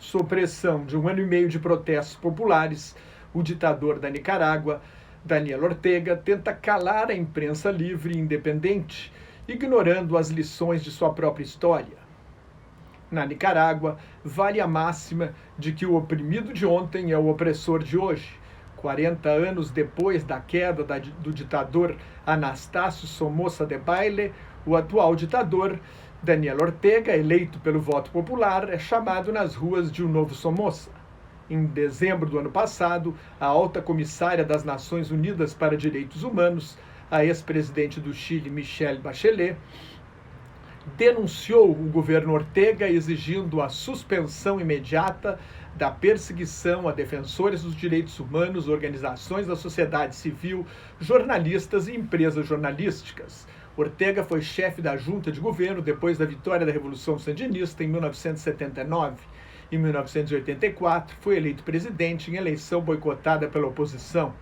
Sob pressão de 1 ano e meio de protestos populares, o ditador da Nicarágua, Daniel Ortega, tenta calar a imprensa livre e independente, ignorando as lições de sua própria história. Na Nicarágua, vale a máxima de que o oprimido de ontem é o opressor de hoje. 40 anos depois da queda do ditador Anastácio Somoza Debayle, o atual ditador, Daniel Ortega, eleito pelo voto popular, é chamado nas ruas de um novo Somoza. Em dezembro do ano passado, a alta comissária das Nações Unidas para Direitos Humanos, a ex-presidente do Chile, Michelle Bachelet, denunciou o governo Ortega exigindo a suspensão imediata da perseguição a defensores dos direitos humanos, organizações da sociedade civil, jornalistas e empresas jornalísticas. Ortega foi chefe da junta de governo depois da vitória da Revolução Sandinista em 1979. Em 1984, foi eleito presidente em eleição boicotada pela oposição.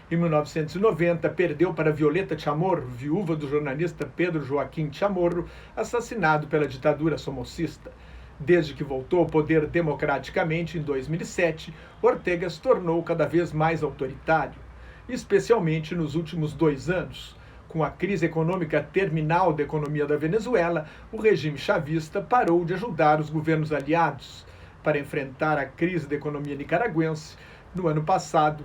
Em 1990, perdeu para Violeta Chamorro, viúva do jornalista Pedro Joaquim Chamorro, assassinado pela ditadura somocista. Desde que voltou ao poder democraticamente em 2007, Ortega se tornou cada vez mais autoritário, especialmente nos últimos 2 anos. Com a crise econômica terminal da economia da Venezuela, o regime chavista parou de ajudar os governos aliados. Para enfrentar a crise da economia nicaragüense, no ano passado,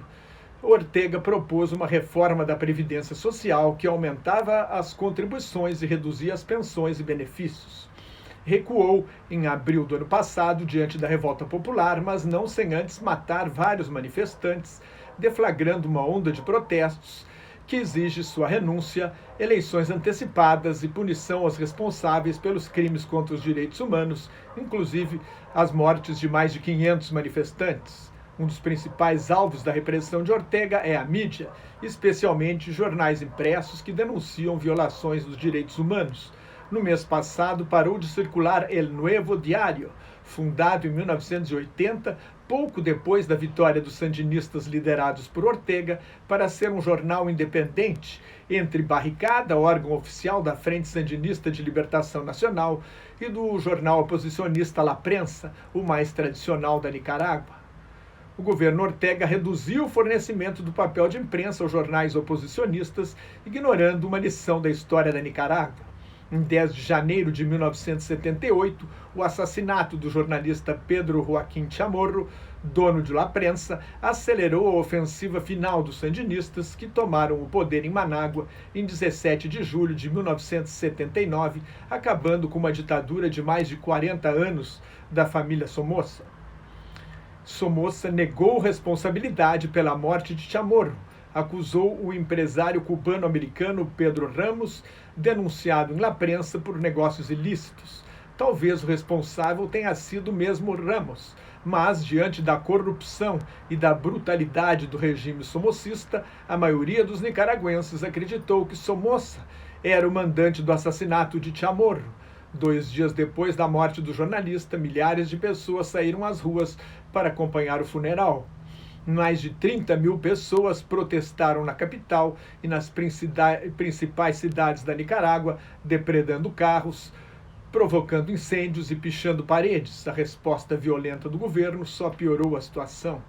Ortega propôs uma reforma da Previdência Social que aumentava as contribuições e reduzia as pensões e benefícios. Recuou em abril do ano passado diante da revolta popular, mas não sem antes matar vários manifestantes, deflagrando uma onda de protestos que exige sua renúncia, eleições antecipadas e punição aos responsáveis pelos crimes contra os direitos humanos, inclusive as mortes de mais de 500 manifestantes. Um dos principais alvos da repressão de Ortega é a mídia, especialmente jornais impressos que denunciam violações dos direitos humanos. No mês passado, parou de circular El Nuevo Diario, fundado em 1980, pouco depois da vitória dos sandinistas liderados por Ortega, para ser um jornal independente entre Barricada, órgão oficial da Frente Sandinista de Libertação Nacional, e do jornal oposicionista La Prensa, o mais tradicional da Nicarágua. O governo Ortega reduziu o fornecimento do papel de imprensa aos jornais oposicionistas, ignorando uma lição da história da Nicarágua. Em 10 de janeiro de 1978, o assassinato do jornalista Pedro Joaquim Chamorro, dono de La Prensa, acelerou a ofensiva final dos sandinistas, que tomaram o poder em Manágua em 17 de julho de 1979, acabando com uma ditadura de mais de 40 anos da família Somoza. Somoza negou responsabilidade pela morte de Chamorro, acusou o empresário cubano-americano Pedro Ramos, denunciado em La Prensa por negócios ilícitos. Talvez o responsável tenha sido mesmo Ramos, mas, diante da corrupção e da brutalidade do regime somocista, a maioria dos nicaragüenses acreditou que Somoza era o mandante do assassinato de Chamorro. 2 dias depois da morte do jornalista, milhares de pessoas saíram às ruas para acompanhar o funeral. Mais de 30 mil pessoas protestaram na capital e nas principais cidades da Nicarágua, depredando carros, provocando incêndios e pichando paredes. A resposta violenta do governo só piorou a situação.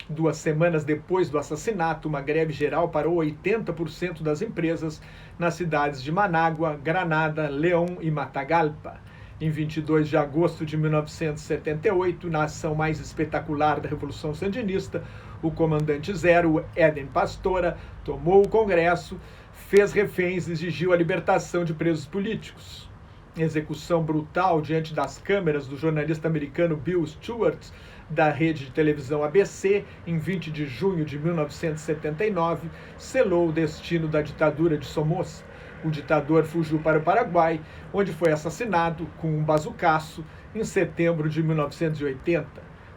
2 semanas depois do assassinato, uma greve geral parou 80% das empresas nas cidades de Manágua, Granada, León e Matagalpa. Em 22 de agosto de 1978, na ação mais espetacular da Revolução Sandinista, o comandante Zero, Éden Pastora, tomou o Congresso, fez reféns e exigiu a libertação de presos políticos. Execução brutal diante das câmeras do jornalista americano Bill Stewart, da rede de televisão ABC, em 20 de junho de 1979, selou o destino da ditadura de Somoza. O ditador fugiu para o Paraguai, onde foi assassinado com um bazucaço em setembro de 1980.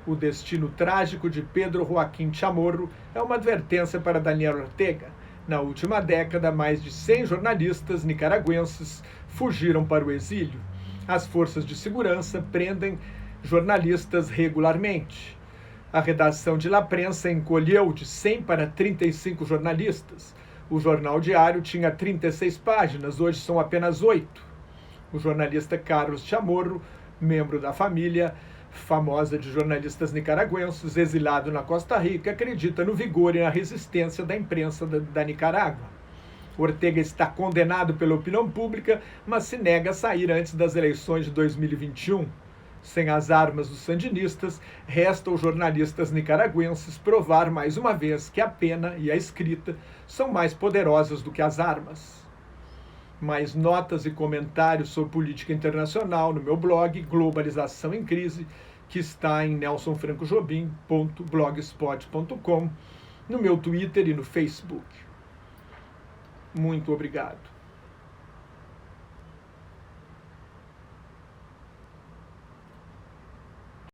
O destino trágico de Pedro Joaquim Chamorro é uma advertência para Daniel Ortega. Na última década, mais de 100 jornalistas nicaragüenses fugiram para o exílio. As forças de segurança prendem jornalistas regularmente. A redação de La Prensa encolheu de 100 para 35 jornalistas. O jornal diário tinha 36 páginas, hoje são apenas 8. O jornalista Carlos Chamorro, membro da família, famosa de jornalistas nicaragüenses, exilado na Costa Rica, acredita no vigor e na resistência da imprensa da Nicarágua. Ortega está condenado pela opinião pública, mas se nega a sair antes das eleições de 2021. Sem as armas dos sandinistas, resta aos jornalistas nicaragüenses provar mais uma vez que a pena e a escrita são mais poderosas do que as armas. Mais notas e comentários sobre política internacional no meu blog Globalização em Crise, que está em nelsonfrancojobim.blogspot.com, no meu Twitter e no Facebook. Muito obrigado.